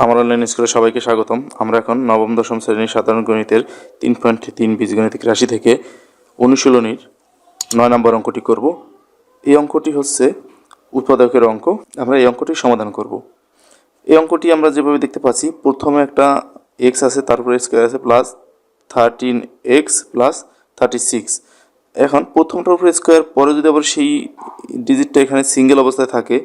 আমার অনলাইন স্কুলে সবাইকে স্বাগতম। আমরা এখন নবম দশম শ্রেণীর সাধারণ গণিতের 3.3 বীজগণিতিক রাশি থেকে অনুশীলনীর 9 নম্বর অঙ্কটি করব। এই অঙ্কটি হচ্ছে উৎপাদকের অঙ্ক। আমরা এই অঙ্কটি সমাধান করব। এই অঙ্কটি আমরা যেভাবে দেখতে পাচ্ছি, প্রথমে একটা এক্স আছে, তারপরে স্কোয়ার আছে প্লাস 13x প্লাস 36। এখন প্রথমটার উপরে স্কোয়ার, পরে যদি আবার সেই ডিজিটটা এখানে সিঙ্গেল অবস্থায় থাকে,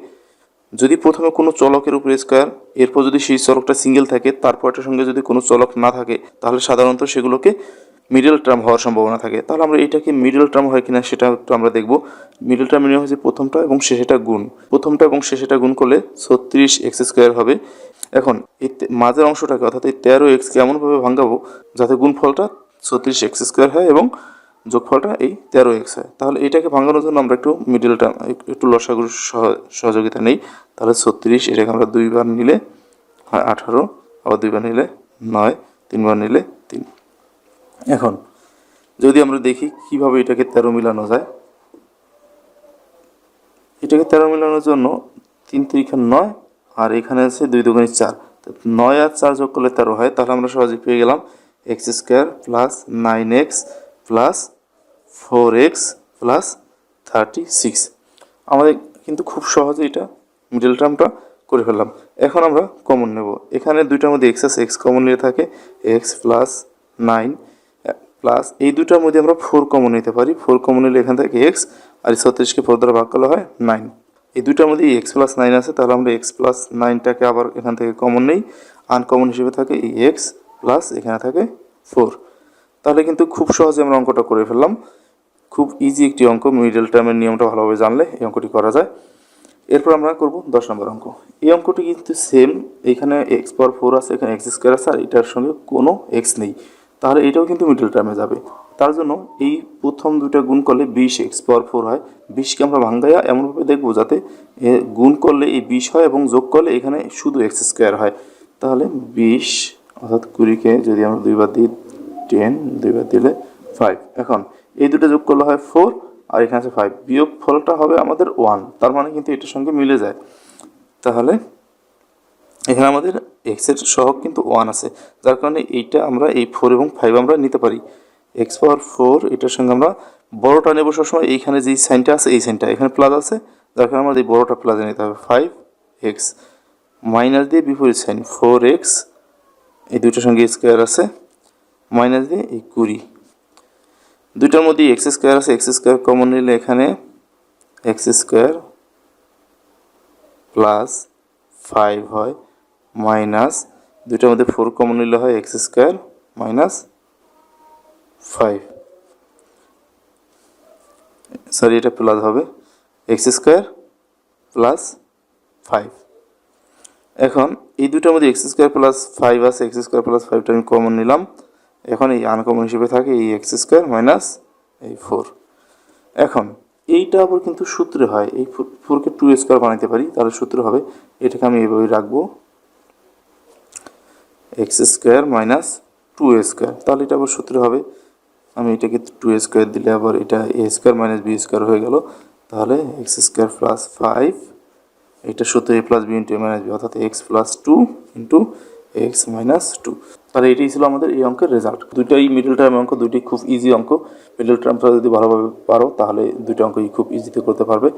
যদি প্রথমে কোনো চলকের উপরে স্কোয়ার, এরপর যদি সেই চলকটা সিঙ্গেল থাকে, তারপরটার সঙ্গে যদি কোনো চলক না থাকে, তাহলে সাধারণত সেগুলোকে মিডল টার্ম হওয়ার সম্ভাবনা থাকে। তাহলে আমরা এটাকে মিডল টার্ম হয় কিনা সেটা একটু আমরা দেখব। মিডল টার্ম মানে হচ্ছে প্রথমটা এবং শেষেটা গুণ, প্রথমটা এবং শেষেটা গুণ করলে 36x² হবে। এখন এই মাঝের অংশটাকে অর্থাৎ এই 13xকে এমনভাবে ভাঙাবো যাতে গুণফলটা 36x² হয় এবং যোগফলটা এই 13x হয়। তাহলে এটাকে ভাঙানোর জন্য আমরা একটু মিডল টার্ম, একটু লসাগুর সহযোগিতা নেই। তাহলে 36, এটাকে আমরা 2 বার নিলে হয় 18, আবার 2 বার নিলে 9, 3 বার নিলে 3। এখন যদি আমরা দেখি কিভাবে এটাকে 13 মিলানো যায়। এটাকে 13 মিলানোর জন্য 3 3 9, আর এখানে আছে 2 2 4। 9 আর 4 যোগ করলে 13 হয়। তাহলে আমরা সহজে পেয়ে গেলাম x² plus 9x plus 4x plus 36। আমাদের কিন্তু খুব সহজে এটা মিডল টার্মটা করে ফেললাম। এখন আমরা কমন নেব। এখানে দুইটার মধ্যে x আছে, x কমন নিয়ে থাকে x প্লাস 9 প্লাস এই দুটার মধ্যে আমরা 4 কমন নিতে পারি। 4 কমন নিলে এখান থেকে x, আর 36কে 4 দ্বারা ভাগ করলে হয় 9। এই দুটার মধ্যে x প্লাস 9 আছে, তাহলে আমরা x প্লাস 9টাকে আবার এখান থেকে কমন নেই। আনকমন হিসেবে থাকে এই x প্লাস এখানে থাকে 4। তাহলে কিন্তু খুব সহজে আমরা অঙ্কটা করে ফেললাম। খুব ইজি একটি অঙ্ক, মিডল টার্মের নিয়মটা ভালোভাবে জানলে এই অঙ্কটি করা যায়। এরপর আমরা করব 10 নম্বর অঙ্ক। এই অঙ্কটি কিন্তু সেম, এখানে x⁴ আছে, এখানে x² আছে, আর এটার সঙ্গে কোনো x নেই। তাহলে এটাও কিন্তু মিডল টার্মে যাবে। তার জন্য এই প্রথম দুইটা গুণ করলে 20x⁴ হয়। 20কে আমরা ভাঙ্গাইয়া এমনভাবে দেখব যাতে গুণ করলে এই 20 হয় এবং যোগ করলে এখানে শুধু x² হয়। তাহলে 20 অর্থাৎ 20কে যদি আমরা 2 বার দিই 10, 2 বার দিলে 5। এখন এই দুটো যোগ করলে হয় 4, আর এখানে আছে 5। বিয়োগ ফলটা হবে আমাদের 1, তার মানে কিন্তু এটার সঙ্গে মিলে যায়। তাহলে এখানে আমাদের x এর সহগ কিন্তু 1 আছে, যার কারণে এইটা আমরা এই 4 এবং 5 আমরা নিতে পারি। x⁴ এটার সঙ্গে আমরা বড়টা নেব সবসময়। এইখানে যে সাইনটা আছে এই সাইনটা এখানে প্লাস আছে, যার কারণে আমাদের এই বড়টা প্লাসে নিতে হবে। 5x মাইনাস দিয়ে বিপরীত সাইন 4x, এই দুইটার সঙ্গে স্কোয়ার আছে, মাইনাস দিয়ে এই 20। দুইটার মধ্যে x² আছে, x² কমন নিলে এখানে x² প্লাস 5 হয়, মাইনাস দুইটার মধ্যে 4 কমন নিলে হয় x² মাইনাস 5। সরি, এটা প্লাস হবে x² প্লাস 5। এখন এই দুইটার মধ্যে x² প্লাস 5 আছে, x² প্লাস 5টা আমি কমন নিলাম। এখন এই আনকমন হিসেবে থাকে এই x² মাইনাস এই 4। এখন এইটা আবার কিন্তু সূত্রে হয়, এই 4কে 2² বানাইতে পারি, তাহলে সূত্র হবে, এটাকে আমি এইভাবে রাখবো x² মাইনাস 2² তাহলে এটা আবার সূত্র হবে। আমি এটাকে 2² দিলে আবার এটা a² মাইনাস b² হয়ে গেল। তাহলে x² প্লাস 5, এটা সূত্র a plus b into a minus b, অর্থাৎ x plus 2 into x minus 2। তাহলে এটাই ছিল আমাদের এই অঙ্কের রেজাল্ট। দুইটাই মিডল টার্ম অঙ্ক, দুইটি খুব ইজি অঙ্ক। মিডল টার্মটা যদি ভালোভাবে পারো তাহলে দুইটা অঙ্কই খুব ইজিতে করতে পারবে।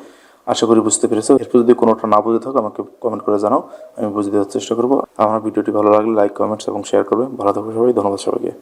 আশা করি বুঝতে পেরেছো। এরপর যদি কোনোটা না বুঝে থাকো আমাকে কমেন্ট করে জানাও, আমি বুঝে দেওয়ার চেষ্টা করবো। আমার ভিডিওটি ভালো লাগলে লাইক, কমেন্টস এবং শেয়ার করবে। ভালো থাকবে সবাই, ধন্যবাদ সবাইকে।